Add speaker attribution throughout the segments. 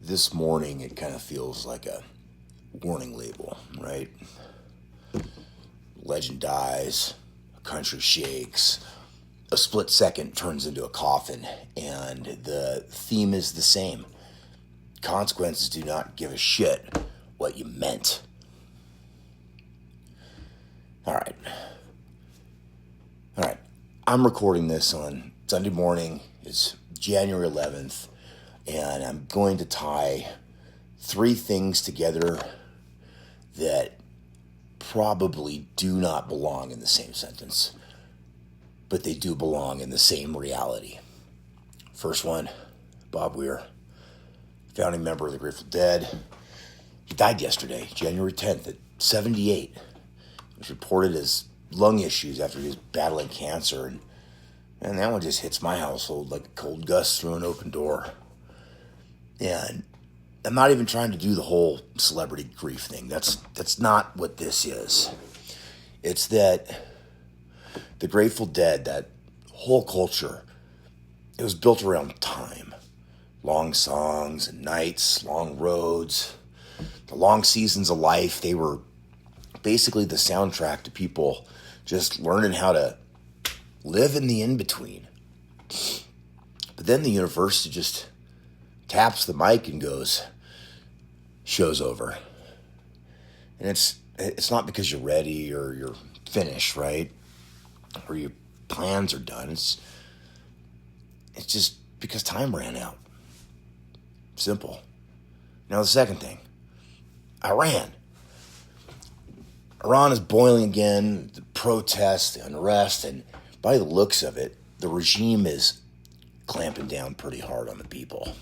Speaker 1: this morning it kind of feels like a warning label, right? Legend dies, a country shakes, a split second turns into a coffin, and the theme is the same. Consequences do not give a shit what you meant. All right. I'm recording this on Sunday morning. It's January 11th, and I'm going to tie three things together that probably do not belong in the same sentence, but they do belong in the same reality. First one, Bob Weir, founding member of the Grateful Dead. He died yesterday, January 10th at 78. It was reported as lung issues after he was battling cancer, and that one just hits my household like a cold gust through an open door. And I'm not even trying to do the whole celebrity grief thing. That's not what this is. It's that the Grateful Dead, that whole culture, it was built around time. Long songs and nights, long roads, the long seasons of life. They were basically the soundtrack to people just learning how to live in the in-between. But then the university just taps the mic and goes, show's over. And it's not because you're ready or you're finished, right? Or your plans are done. It's just because time ran out. Simple. Now the second thing, Iran is boiling again, the protests, the unrest, and by the looks of it, the regime is clamping down pretty hard on the people.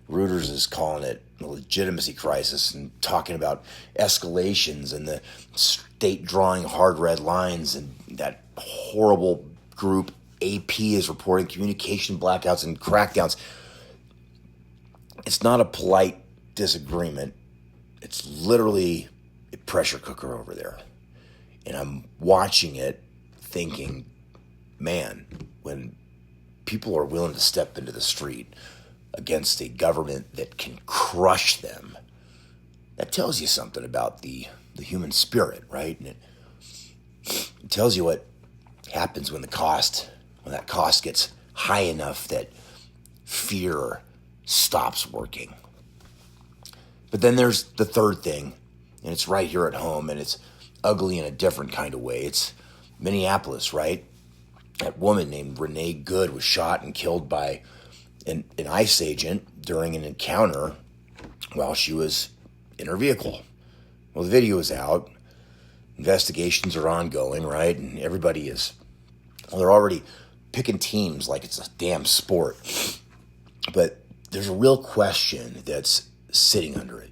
Speaker 1: Reuters is calling it a legitimacy crisis and talking about escalations and the state drawing hard red lines, and that horrible group AP is reporting communication blackouts and crackdowns. It's not a polite disagreement. It's literally a pressure cooker over there. And I'm watching it thinking, man, when people are willing to step into the street against a government that can crush them, that tells you something about the human spirit, right? And it tells you what happens when that cost gets high enough that fear stops working. But then there's the third thing, and it's right here at home, and it's ugly in a different kind of way. It's Minneapolis, right? That woman named Renee Good was shot and killed by an ICE agent during an encounter while she was in her vehicle. Well, the video is out. Investigations are ongoing, right? And they're already picking teams like it's a damn sport. But there's a real question that's sitting under it.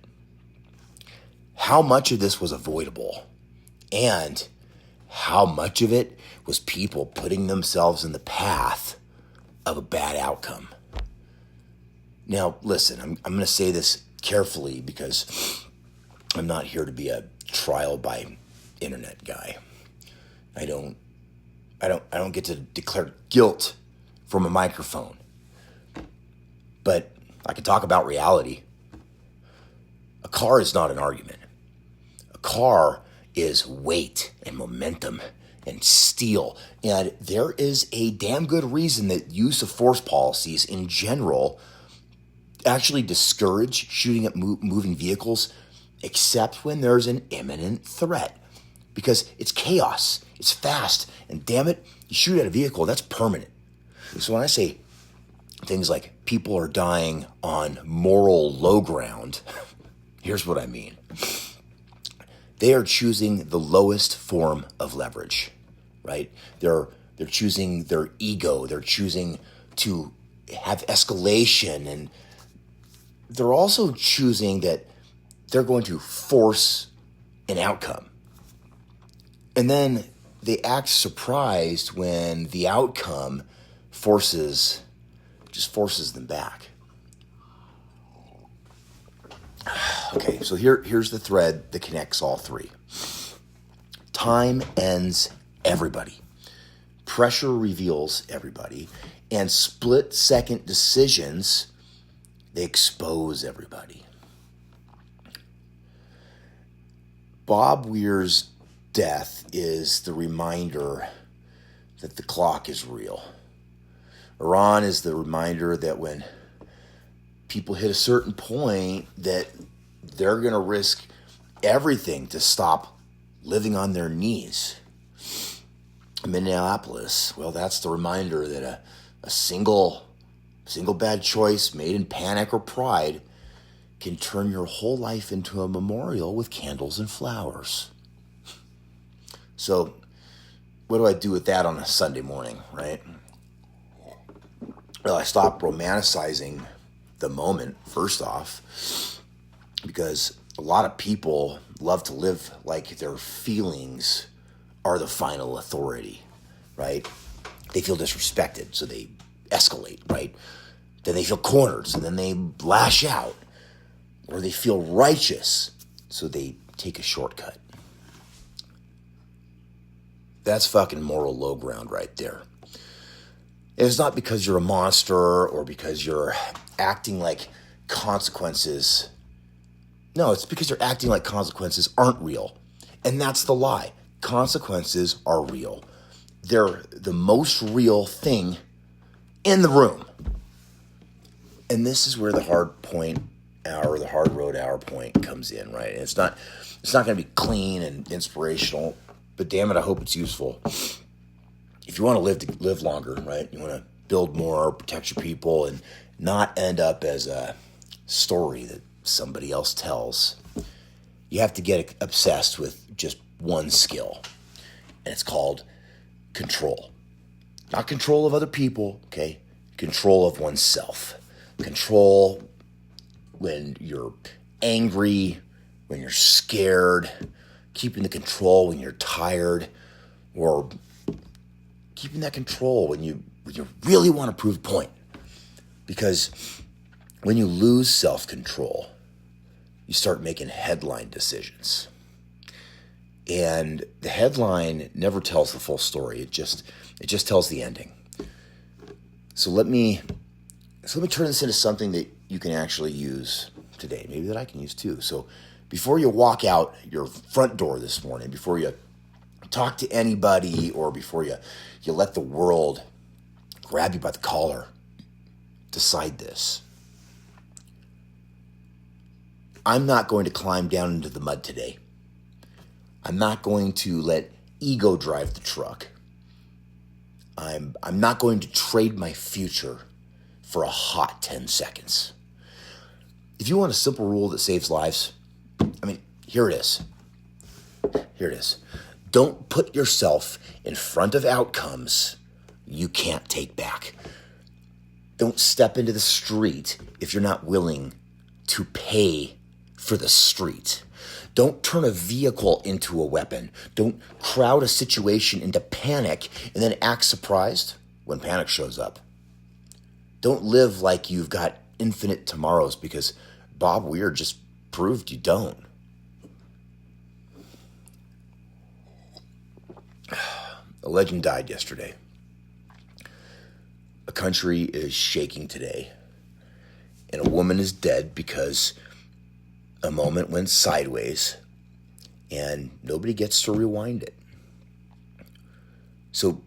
Speaker 1: How much of this was avoidable? And how much of it was people putting themselves in the path of a bad outcome? Now, listen, I'm going to say this carefully because I'm not here to be a trial by internet guy. I don't get to declare guilt from a microphone. But I can talk about reality. A car is not an argument. A car is weight and momentum and steel. And there is a damn good reason that use of force policies in general actually discourage shooting at moving vehicles, except when there's an imminent threat. Because it's chaos, it's fast, and damn it, you shoot at a vehicle, that's permanent. So when I say things like people are dying on moral low ground, here's what I mean. They are choosing the lowest form of leverage, right? They're choosing their ego. They're choosing to have escalation, and they're also choosing that they're going to force an outcome. And then they act surprised when the outcome forces them back. Okay, so here's the thread that connects all three. Time ends everybody. Pressure reveals everybody. And split-second decisions They expose everybody. Bob Weir's death is the reminder that the clock is real. Iran is the reminder that when people hit a certain point that they're going to risk everything to stop living on their knees. Minneapolis, well, that's the reminder that a single bad choice made in panic or pride can turn your whole life into a memorial with candles and flowers. So, what do I do with that on a Sunday morning, right? Well, I stop romanticizing the moment, first off, because a lot of people love to live like their feelings are the final authority, right? They feel disrespected, so they escalate, right? Then they feel cornered, so then they lash out. Or they feel righteous, so they take a shortcut. That's fucking moral low ground right there. And it's not because you're a monster or because you're acting like consequences. No, it's because you're acting like consequences aren't real. And that's the lie. Consequences are real. They're the most real thing in the room. And this is where the hard point hour, the hard road hour point comes in, right? And it's not going to be clean and inspirational, but damn it, I hope it's useful. If you want to live longer, right? You want to build more, protect your people, and not end up as a story that somebody else tells. You have to get obsessed with just one skill, and it's called control. Not control of other people, okay? Control of oneself. Control when you're angry, when you're scared, keeping the control when you're tired, or keeping that control when you really want to prove a point. Because when you lose self-control, you start making headline decisions. And the headline never tells the full story. It just tells the ending. So let me turn this into something that you can actually use today. Maybe that I can use too. So before you walk out your front door this morning, before you talk to anybody, or before you let the world grab you by the collar, decide this. I'm not going to climb down into the mud today. I'm not going to let ego drive the truck. I'm not going to trade my future for a hot 10 seconds. If you want a simple rule that saves lives, here it is. Here it is. Don't put yourself in front of outcomes you can't take back. Don't step into the street if you're not willing to pay for the street. Don't turn a vehicle into a weapon. Don't crowd a situation into panic and then act surprised when panic shows up. Don't live like you've got infinite tomorrows, because Bob Weir just proved you don't. A legend died yesterday. A country is shaking today. And a woman is dead because a moment went sideways and nobody gets to rewind it. So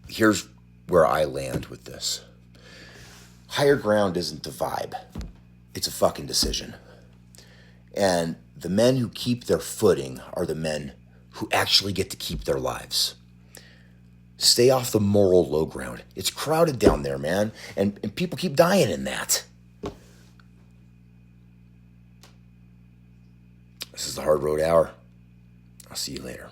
Speaker 1: here's where I land with this. Higher ground isn't the vibe. It's a fucking decision. And the men who keep their footing are the men who actually get to keep their lives. Stay off the moral low ground. It's crowded down there, man. And people keep dying in that. This is the Hard Road Hour. I'll see you later.